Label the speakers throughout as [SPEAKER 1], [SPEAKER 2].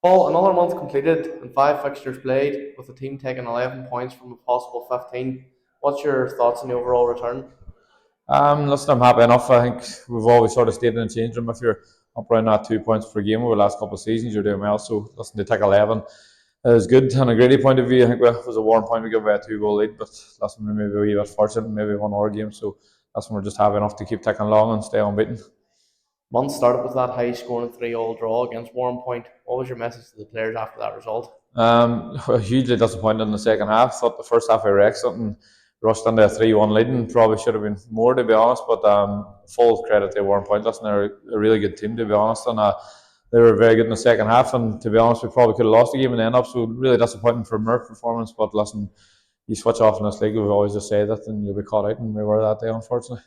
[SPEAKER 1] Paul, another month completed and five fixtures played, with the team taking 11 points from a possible 15. What's your thoughts on the overall return?
[SPEAKER 2] Listen, I'm happy enough. I think we've always sort of stayed in the change room. If you're up around that 2 points per game over the last couple of seasons, you're doing well. So, listen, to take 11 is good. On a Grady point of view, I think it was a warm point we give away a 2 goal lead, but listen, we maybe a wee bit fortunate, maybe one more game. So, listen, we're just happy enough to keep ticking along and stay unbeaten.
[SPEAKER 1] Month started with that high scoring 3-all draw against Warren Point. What was your message to the players after that result?
[SPEAKER 2] Hugely disappointed in the second half. Thought the first half we wrecked something, rushed into a 3-1 lead, and probably should have been more to be honest. But full credit to Warren Point. Listen, they're a really good team to be honest, and they were very good in the second half. And to be honest, we probably could have lost the game in the end up. So really disappointing for Merck performance. But listen, you switch off in this league. We've always just said that, and you'll be caught out, and we were that day, unfortunately.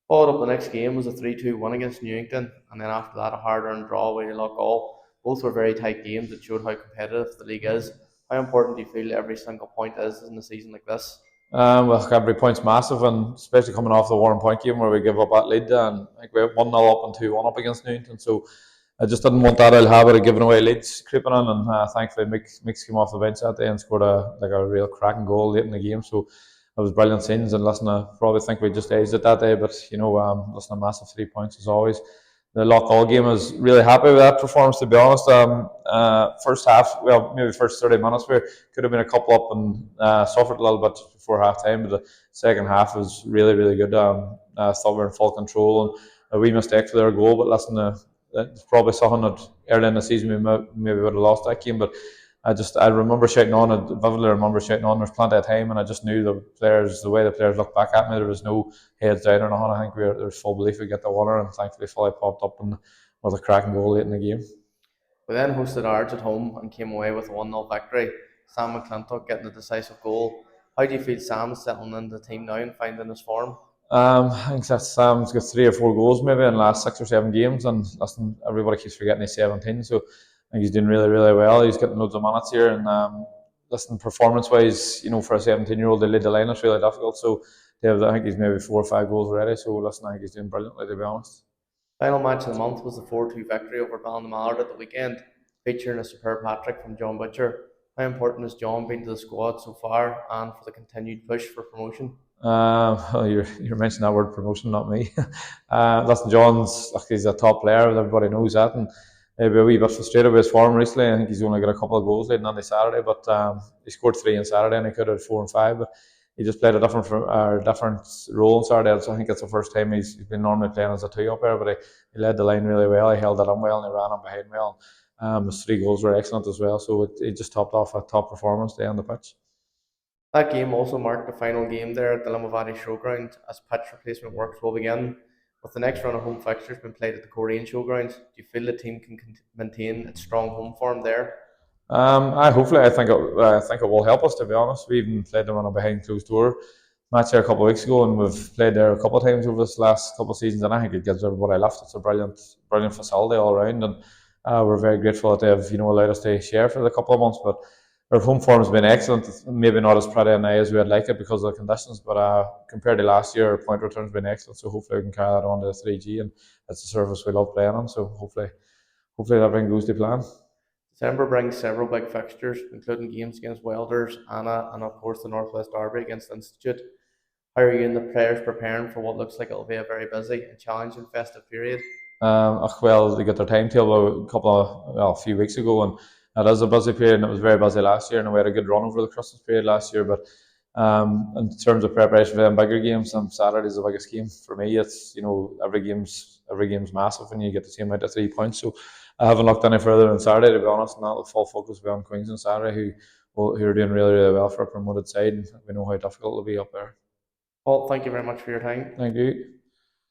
[SPEAKER 1] Followed up the next game was a 3-2 win against Newington, and then after that, a hard earned draw away to Loughgall. Both were very tight games that showed how competitive the league is. How important do you feel every single point is in a season like this?
[SPEAKER 2] Well, every point's massive, and especially coming off the Warren Point game where we give up that lead, and like we 1-0 up and 2-1 up against Newington. So I just didn't want that old habit of giving away leads creeping in, and thankfully Mix came off the bench that day and scored a real cracking goal late in the game. So it was brilliant scenes, and listen, I probably think we just aged it that day, but listen, a massive 3 points as always. The Loughgall game, was really happy with that performance, to be honest. First half, well, maybe first 30 minutes, we could have been a couple up and suffered a little bit before half time, but the second half was really, really good. I thought we were in full control, and a wee mistake for their goal, but listen, that's probably something that early in the season we maybe would have lost that game, but I remember shouting on. I vividly remember shouting on. There's plenty of time, and I just knew the way the players looked back at me, there was no heads down or nothing. I think there was full belief we get the winner, and thankfully Foley popped up and was a cracking goal late in the game.
[SPEAKER 1] We then hosted Ards at home and came away with a 1-0 victory. Sam McClintock getting the decisive goal. How do you feel Sam's settling into the team now and finding his form?
[SPEAKER 2] I think that Sam's got 3 or 4 goals maybe in the last 6 or 7 games, and listen, everybody keeps forgetting he's 17, so I think he's doing really, really well. He's getting loads of minutes here, and listen, performance-wise, for a 17-year-old to lead the line is really difficult. So I think he's maybe 4 or 5 goals already. So listen, I think he's doing brilliantly, to be honest.
[SPEAKER 1] Final match of the month was the 4-2 victory over Ballymallard at the weekend, featuring a superb hat-trick from John Butcher. How important has John been to the squad so far and for the continued push for promotion?
[SPEAKER 2] Well, you're mentioning that word promotion, not me. Listen, John's he's a top player, everybody knows that, and maybe a wee bit frustrated with his form recently. I think he's only got a couple of goals leading on the Saturday, but he scored 3 on Saturday, and he could have 4 and 5. But he just played a different role on Saturday. So I think it's the first time he's been normally playing as a two up there, but he led the line really well. He held it on well, and he ran on behind well. His 3 goals were excellent as well, so it just topped off a top performance there on the pitch.
[SPEAKER 1] That game also marked the final game there at the Limavady Showground as pitch replacement works will begin. With the next round of home fixtures being played at the Korean Showgrounds, do you feel the team can maintain its strong home form there?
[SPEAKER 2] I think it will help us, to be honest. We even played them on a behind closed door match there a couple of weeks ago, and we've played there a couple of times over this last couple of seasons, and I think it gives everybody a lift. It's a brilliant facility all around, and we're very grateful that they've allowed us to share for the couple of months. But our home form has been excellent. It's maybe not as pretty and as we would like it because of the conditions, but compared to last year, our point return has been excellent. So hopefully we can carry that on to 3G, and it's a surface we love playing on. So hopefully everything goes to plan.
[SPEAKER 1] December brings several big fixtures, including games against Welders, Anna, and of course the Northwest Derby against Institute. How are you and the players preparing for what looks like it'll be a very busy and challenging festive period?
[SPEAKER 2] Well, they got their timetable a few weeks ago, and it is a busy period, and it was very busy last year, and we had a good run over the Christmas period last year. But in terms of preparation for them bigger games, Saturday is the biggest game for me. It's every game's massive, and you get the same amount of 3 points. So I haven't looked any further than Saturday, to be honest. And the full focus will be on Queens on Saturday, who are doing really, really well for a promoted side, and we know how difficult it'll be up there.
[SPEAKER 1] Paul, thank you very much for your time.
[SPEAKER 2] Thank you.